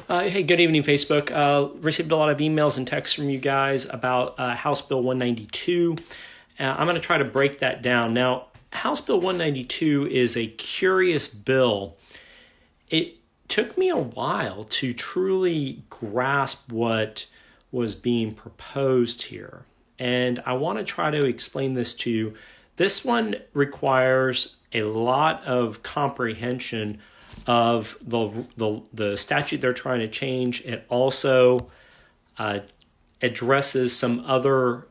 Hey, good evening, Facebook. Received a lot of emails and texts from you guys about House Bill 192. I'm going to try to break that down. Now, House Bill 192 is a curious bill. It took me a while to truly grasp what was being proposed here. And I want to try to explain this to you. This one requires a lot of comprehension of the statute they're trying to change. It also addresses some other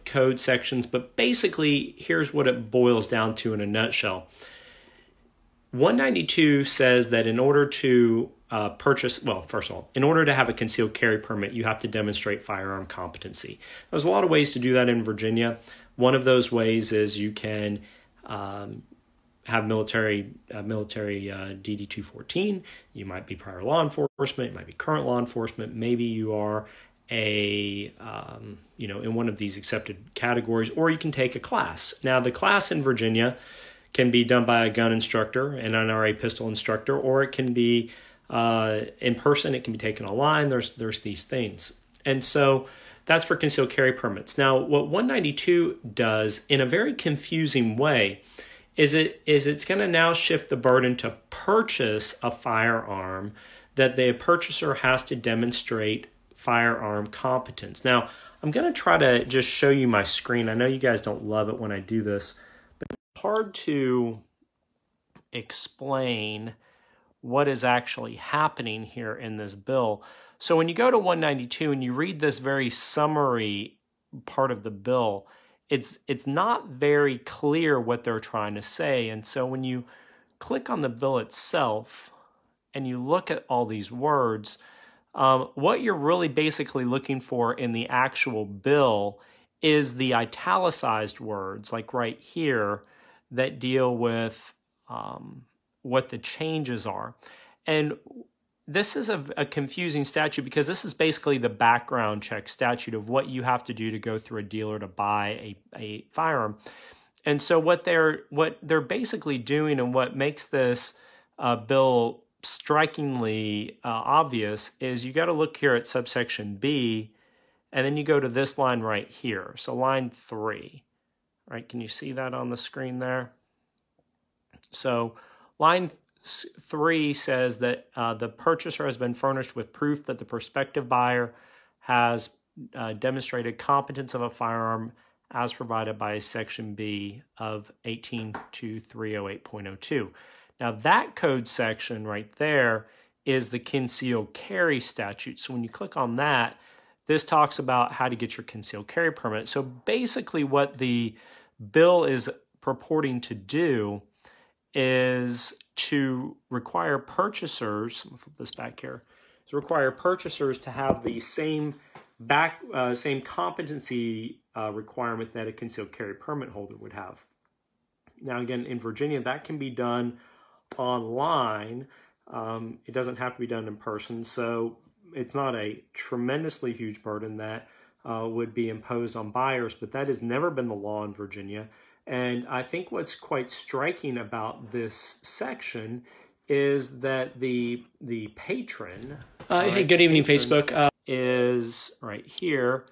code sections, but basically here's what it boils down to in a nutshell. 192 says that in order to purchase, well, first of all, in order to have a concealed carry permit, you have to demonstrate firearm competency. There's a lot of ways to do that in Virginia. One of those ways is you can have military DD 214. You might be prior law enforcement. It might be current law enforcement. Maybe you are in one of these accepted categories, or you can take a class. Now, the class in Virginia can be done by a gun instructor, an NRA pistol instructor, or it can be in person. It can be taken online. There's these things, and so that's for concealed carry permits. Now, what 192 does in a very confusing way is it's going to now shift the burden to purchase a firearm, that the purchaser has to demonstrate firearm competence. Now, I'm going to try to just show you my screen. I know you guys don't love it when I do this, but it's hard to explain what is actually happening here in this bill. So when you go to 192 and you read this very summary part of the bill, it's not very clear what they're trying to say. And so when you click on the bill itself and you look at all these words, what you're really basically looking for in the actual bill is the italicized words, like right here, that deal with what the changes are. And this is a confusing statute because this is basically the background check statute of what you have to do to go through a dealer to buy a firearm. And so what they're basically doing, and what makes this bill strikingly obvious, is you got to look here at subsection B, and then you go to this line right here. So line 3, right? Can you see that on the screen there? So line 3 says that the purchaser has been furnished with proof that the prospective buyer has demonstrated competence of a firearm as provided by Section B of 182308.02. Now that code section right there is the concealed carry statute. So when you click on that, this talks about how to get your concealed carry permit. So basically what the bill is purporting to do is to require purchasers, let me flip this back here, to require purchasers to have the same competency requirement that a concealed carry permit holder would have. Now again, in Virginia, that can be done online. It doesn't have to be done in person, so it's not a tremendously huge burden that would be imposed on buyers, but that has never been the law in Virginia. And I think what's quite striking about this section is that the patron, hey, good evening, Facebook. Is right here,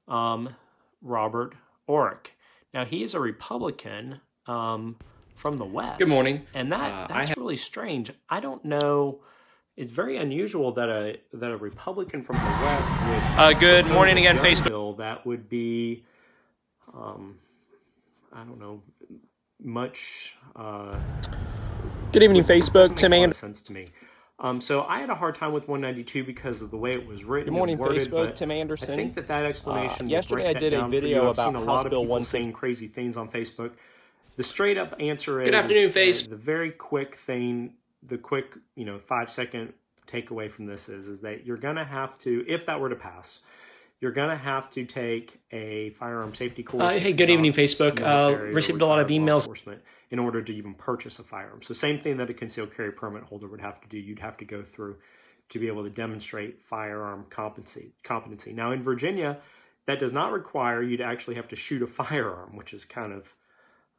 Robert Orrick. Now, he is a Republican from the West. Good morning. And that's really strange. I don't know. It's very unusual that a Republican from the West would good morning again, Facebook. Bill that would be I don't know, much. Good evening, Facebook. Tim Anderson. Sense to me. So I had a hard time with 192 because of the way it was written. Good morning, and worded, Facebook. Tim Anderson. I think that explanation. Yesterday I did a video about House Bill 1 saying crazy things on Facebook. The straight up answer is good afternoon, Facebook. The very quick thing, the quick 5-second takeaway from this is that you're gonna have to, if that were to pass, you're going to have to take a firearm safety course. Hey, good evening, Facebook. Received a lot of emails in order to even purchase a firearm. So same thing that a concealed carry permit holder would have to do. You'd have to go through to be able to demonstrate firearm competency. Now in Virginia, that does not require you to actually have to shoot a firearm, which is kind of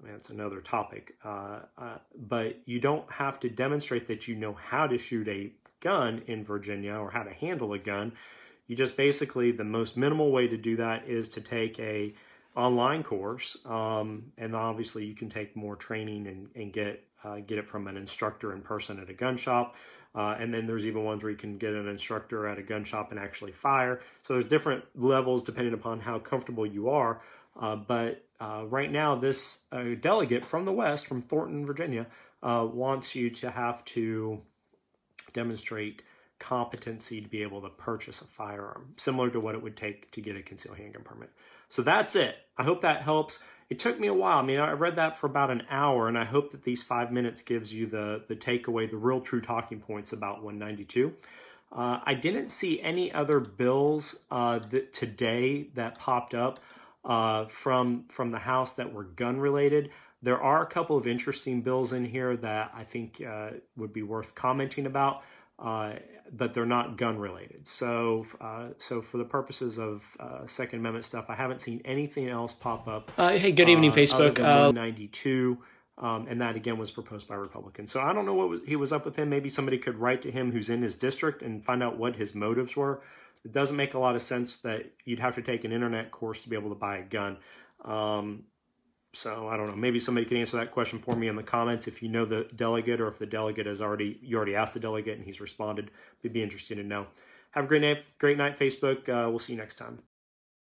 I mean, that's another topic. But you don't have to demonstrate that you know how to shoot a gun in Virginia or how to handle a gun. You just basically, the most minimal way to do that is to take a online course. And obviously you can take more training and get it from an instructor in person at a gun shop. And then there's even ones where you can get an instructor at a gun shop and actually fire. So there's different levels depending upon how comfortable you are. But right now, this delegate from the West, from Thornton, Virginia, wants you to have to demonstrate competency to be able to purchase a firearm, similar to what it would take to get a concealed handgun permit. So that's it. I hope that helps. It took me a while. I mean, I read that for about an hour, and I hope that these 5 minutes gives you the takeaway, the real true talking points about 192. I didn't see any other bills today that popped up from the House that were gun related. There are a couple of interesting bills in here that I think would be worth commenting about, but they're not gun related. So for the purposes of Second Amendment stuff, I haven't seen anything else pop up. Hey, good evening, Facebook. 192. And that, again, was proposed by Republicans. So I don't know what he was up with him. Maybe somebody could write to him who's in his district and find out what his motives were. It doesn't make a lot of sense that you'd have to take an internet course to be able to buy a gun. So I don't know. Maybe somebody can answer that question for me in the comments if you know the delegate, or if the delegate has you already asked the delegate and he's responded. We'd be interested to know. Have a great night, Facebook. We'll see you next time.